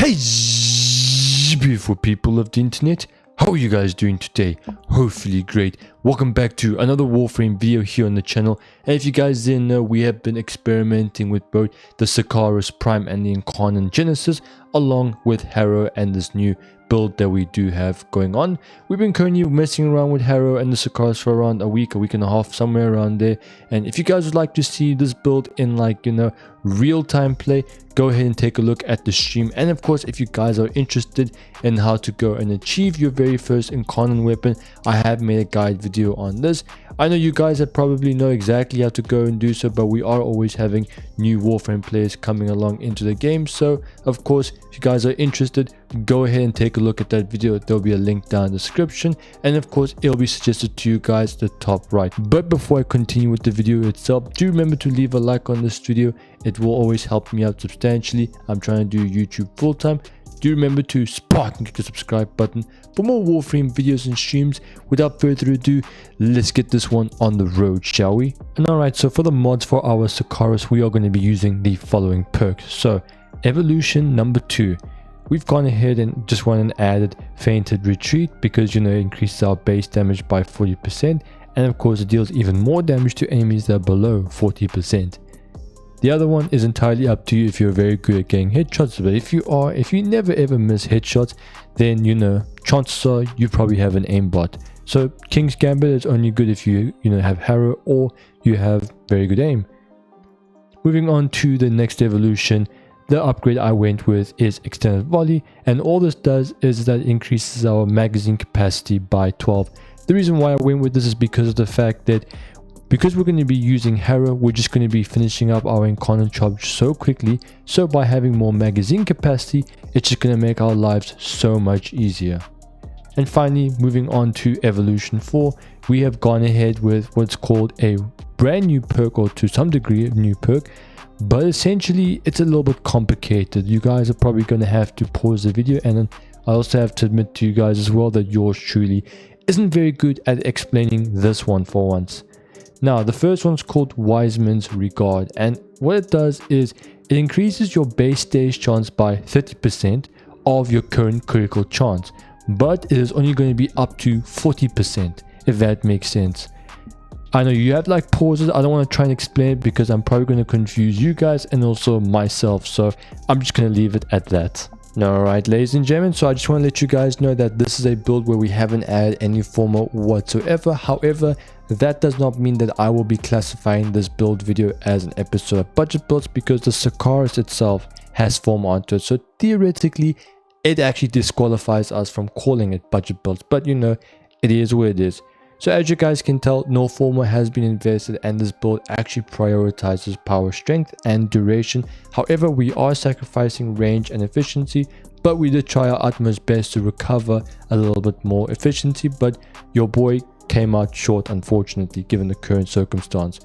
Hey, beautiful people of the internet, how are you guys doing today? Hopefully great. Welcome back to another Warframe video here on the channel. And if you guys didn't know, we have been experimenting with both the Sikaris Prime and the Incarnon Genesis, along with Harrow and this new build that we do have going on. We've been currently messing around with Harrow and the Sikaris for around a week and a half, somewhere around there. And if you guys would like to see this build in real-time play, go ahead and take a look at the stream. And of course, if you guys are interested in how to go and achieve your very first Incarnon weapon, I have made a guide video on this. I know you guys probably know exactly how to go and do so, but we are always having new Warframe players coming along into the game. So of course, if you guys are interested, go ahead and take a look at that video. There'll be a link down in the description, and of course it'll be suggested to you guys at the top right. But before I continue with the video itself, do remember to leave a like on this video. It will always help me out substantially. I'm trying to do YouTube full time. Do remember to spark and click the subscribe button for more Warframe videos and streams. Without further ado, let's get this one on the road, shall we? And alright, so for the mods for our Sikaris, we are going to be using the following perks. So evolution number 2, we've gone ahead and just went and added Fainted Retreat because it increases our base damage by 40%, and of course it deals even more damage to enemies that are below 40%. The other one is entirely up to you if you're very good at getting headshots, but if you never ever miss headshots, then chances are you probably have an aimbot. So King's Gambit is only good if you have Harrow or you have very good aim. Moving on to the next evolution, the upgrade I went with is Extended Volley, and all this does is that it increases our magazine capacity by 12. The reason why I went with this is because of the fact that because we're going to be using Harrow, we're just going to be finishing up our Incarnon charge so quickly. So by having more magazine capacity, it's just going to make our lives so much easier. And finally, moving on to evolution 4, we have gone ahead with what's called a brand new perk, or to some degree a new perk, but essentially it's a little bit complicated. You guys are probably going to have to pause the video, and then I also have to admit to you guys as well that yours truly isn't very good at explaining this one for once. Now, the first one's called Wiseman's Regard, and what it does is it increases your base stage chance by 30% of your current critical chance, but it is only going to be up to 40%, if that makes sense. I know you have pauses. I don't want to try and explain it because I'm probably going to confuse you guys and also myself, so I'm just going to leave it at that. Alright, ladies and gentlemen, so I just want to let you guys know that this is a build where we haven't added any Forma whatsoever. However, that does not mean that I will be classifying this build video as an episode of budget builds, because the Sikaris itself has Forma onto it. So theoretically, it actually disqualifies us from calling it budget builds, but it is what it is. So as you guys can tell, no Forma has been invested, and this build actually prioritizes power strength and duration. However, we are sacrificing range and efficiency, but we did try our utmost best to recover a little bit more efficiency, but your boy came out short, unfortunately, given the current circumstance.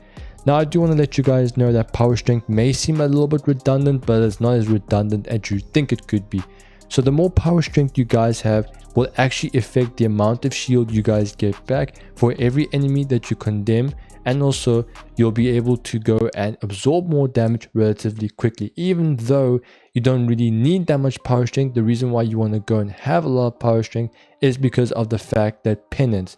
Now, I do want to let you guys know that power strength may seem a little bit redundant, but it's not as redundant as you think it could be. So the more power strength you guys have will actually affect the amount of shield you guys get back for every enemy that you condemn, and also you'll be able to go and absorb more damage relatively quickly. Even though you don't really need that much power strength, the reason why you want to go and have a lot of power strength is because of the fact that penance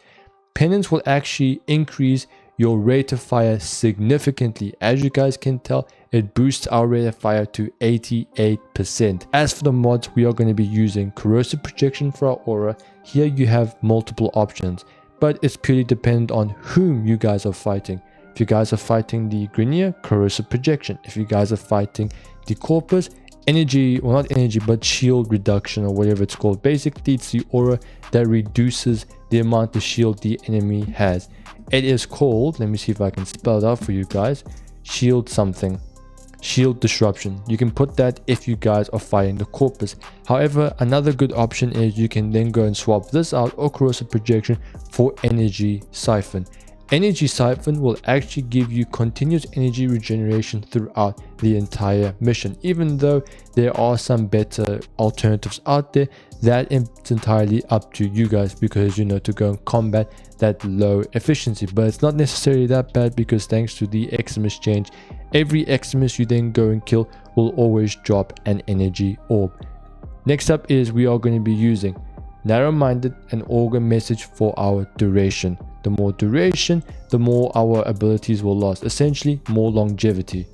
will actually increase your rate of fire significantly. As you guys can tell, it boosts our rate of fire to 88%. As for the mods, we are going to be using Corrosive Projection for our aura. Here you have multiple options, but it's purely dependent on whom you guys are fighting. If you guys are fighting the Grineer, Corrosive Projection. If you guys are fighting the Corpus, shield reduction, or whatever it's called. Basically, it's the aura that reduces the amount of shield the enemy has. It is called, let me see if I can spell it out for you guys, shield disruption. You can put that if you guys are fighting the Corpus. However, another good option is you can then go and swap this out, or Corrosive Projection, for energy siphon. Energy siphon will actually give you continuous energy regeneration throughout the entire mission. Even though there are some better alternatives out there, that is entirely up to you guys, because to go and combat that low efficiency. But it's not necessarily that bad, because thanks to the Eximus change, every Eximus you then go and kill will always drop an energy orb. Next up is we are going to be using narrow-minded and augur message for our duration. The more duration, the more our abilities will last, essentially more longevity.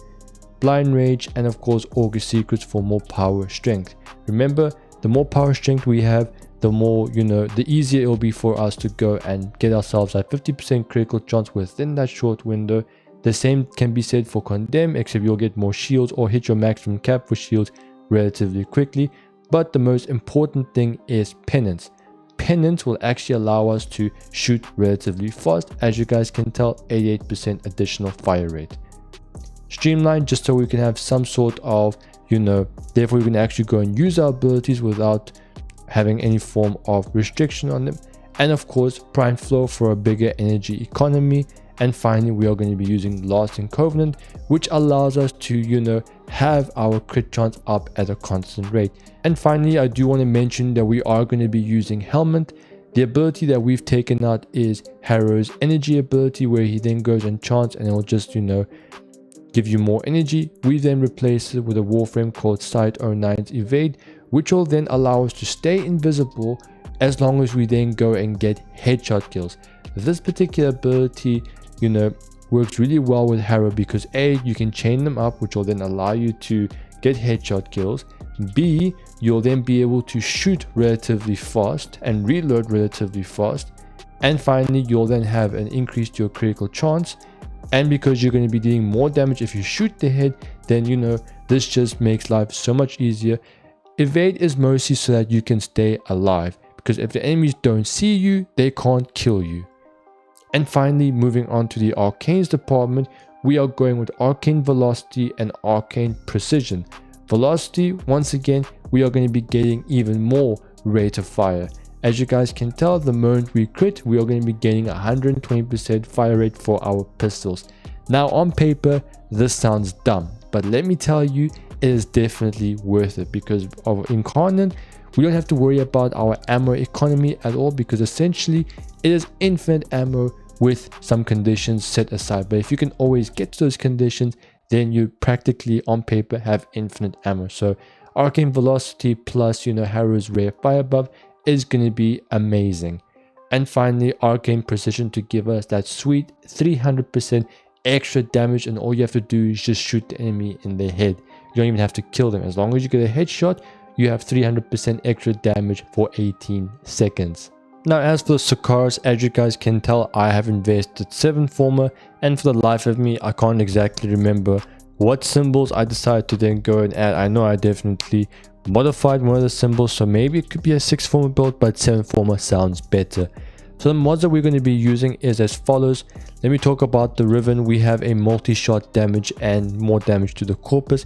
Blind rage, and of course augur secrets for more power strength. Remember, the more power strength we have, the more, the easier it will be for us to go and get ourselves a 50% critical chance within that short window. The same can be said for condemn, except you'll get more shields or hit your maximum cap for shields relatively quickly. But the most important thing is penance. Penance will actually allow us to shoot relatively fast. As you guys can tell, 88% additional fire rate. Streamline, just so we can have some sort of, therefore we can actually go and use our abilities without having any form of restriction on them. And of course, prime flow for a bigger energy economy. And finally, we are going to be using lasting covenant, which allows us to, have our crit chance up at a constant rate. And finally, I do want to mention that we are going to be using helmet. The ability that we've taken out is Harrow's energy ability, where he then goes and chants and it will just, give you more energy. We then replace it with a Warframe called Sight 09's Evade, which will then allow us to stay invisible as long as we then go and get headshot kills. This particular ability, works really well with Harrow because A, you can chain them up, which will then allow you to get headshot kills. B, you'll then be able to shoot relatively fast and reload relatively fast. And finally, you'll then have an increase to your critical chance. And because you're going to be dealing more damage if you shoot the head, then this just makes life so much easier. Evade is mostly so that you can stay alive, because if the enemies don't see you, they can't kill you. And finally, moving on to the Arcanes department, we are going with Arcane Velocity and Arcane Precision. Velocity, once again, we are going to be getting even more rate of fire. As you guys can tell, the moment we crit, we are going to be getting 120% fire rate for our pistols. Now on paper, this sounds dumb, but let me tell you, it is definitely worth it because of Incarnon. We don't have to worry about our ammo economy at all, because essentially it is infinite ammo with some conditions set aside. But if you can always get to those conditions, then you practically on paper have infinite ammo. So Arcane Velocity plus Harrow's rare fire buff is going to be amazing. And finally, Arcane Precision to give us that sweet 300% extra damage, and all you have to do is just shoot the enemy in the head. You don't even have to kill them. As long as you get a headshot, you have 300% extra damage for 18 seconds. Now, as for the Sikaris, as you guys can tell, I have invested 7 Forma, and for the life of me, I can't exactly remember what symbols I decided to then go and add. I know I definitely modified one of the symbols, so maybe it could be a 6 Forma build, but 7 Forma sounds better. So the mods that we're going to be using is as follows. Let me talk about the Riven. We have a multi-shot damage and more damage to the corpus.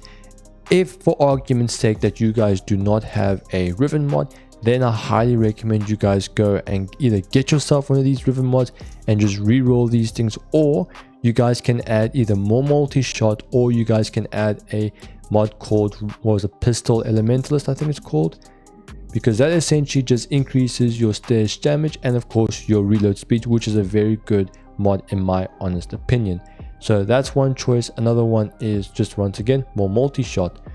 If for argument's sake that you guys do not have a Riven mod, then I highly recommend you guys go and either get yourself one of these Riven mods and just re-roll these things, or you guys can add either more multi-shot, or you guys can add a mod called, what was it, Pistol Elementalist I think it's called, because that essentially just increases your stash damage and of course your reload speed, which is a very good mod in my honest opinion. So that's one choice. Another one is just once again more multi-shot.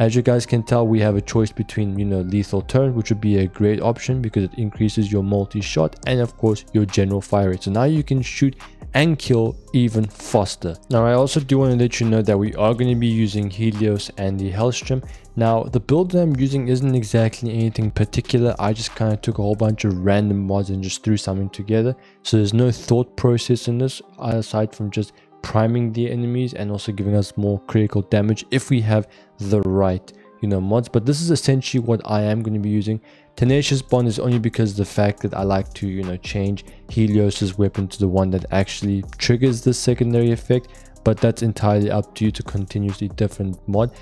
As you guys can tell, we have a choice between lethal turn, which would be a great option because it increases your multi-shot and of course your general fire rate. So now you can shoot and kill even faster. Now I also do want to let you know that we are going to be using Helios and the Hellstrom. Now the build that I'm using isn't exactly anything particular. I just kind of took a whole bunch of random mods and just threw something together. So there's no thought process in this aside from just priming the enemies and also giving us more critical damage if we have the right mods. But this is essentially what I am going to be using. Tenacious Bond is only because of the fact that I like to change Helios's weapon to the one that actually triggers the secondary effect, but that's entirely up to you to continuously different mod.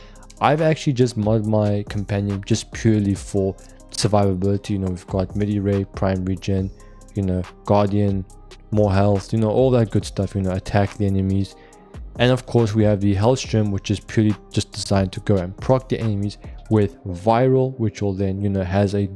I've actually just modded my companion just purely for survivability. We've got midi ray, prime regen, guardian, more health, all that good stuff, attack the enemies. And of course we have the Hellstrom, which is purely just designed to go and proc the enemies with viral, which will then has a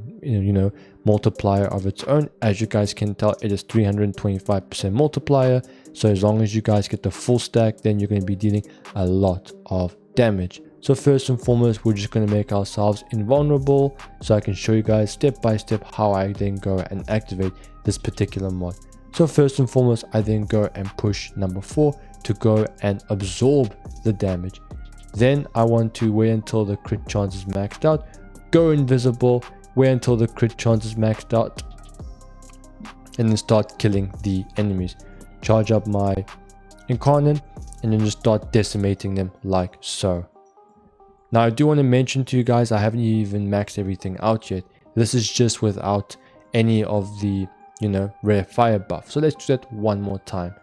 multiplier of its own. As you guys can tell, it is 325% multiplier. So as long as you guys get the full stack, then you're going to be dealing a lot of damage. So first and foremost, we're just going to make ourselves invulnerable so I can show you guys step by step how I then go and activate this particular mod. So first and foremost, I then go and push number 4 to go and absorb the damage. Then I want to wait until the crit chance is maxed out, go invisible, wait until the crit chance is maxed out, and then start killing the enemies. Charge up my Incarnon and then just start decimating them like so. Now I do want to mention to you guys, I haven't even maxed everything out yet. This is just without any of the, rare fire buff. So let's do that one more time.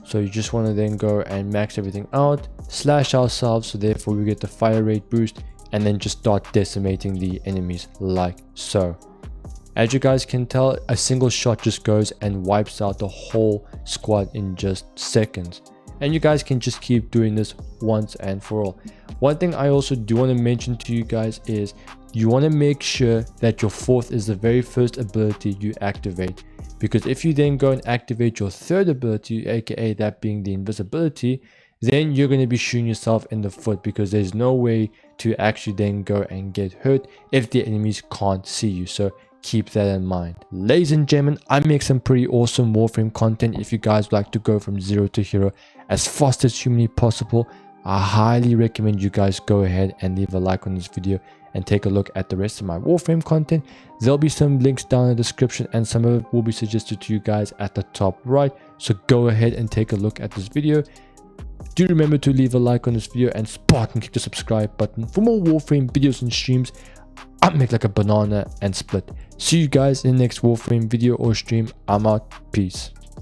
So you just want to then go and max everything out, slash ourselves, so therefore we get the fire rate boost, and then just start decimating the enemies like so. As you guys can tell, a single shot just goes and wipes out the whole squad in just seconds. And you guys can just keep doing this once and for all. One thing I also do want to mention to you guys is you want to make sure that your 4th is the very first ability you activate. Because if you then go and activate your 3rd ability, aka that being the invisibility, then you're going to be shooting yourself in the foot, because there's no way to actually then go and get hurt if the enemies can't see you. So keep that in mind. Ladies and gentlemen, I make some pretty awesome Warframe content. If you guys would like to go from 0 to hero as fast as humanly possible, I highly recommend you guys go ahead and leave a like on this video and take a look at the rest of my Warframe content. There'll be some links down in the description, and some of it will be suggested to you guys at the top right. So go ahead and take a look at this video. Do remember to leave a like on this video and Spartan click the subscribe button for more Warframe videos and streams. I make like a banana and split. See you guys in the next Warframe video or stream. I'm out. Peace.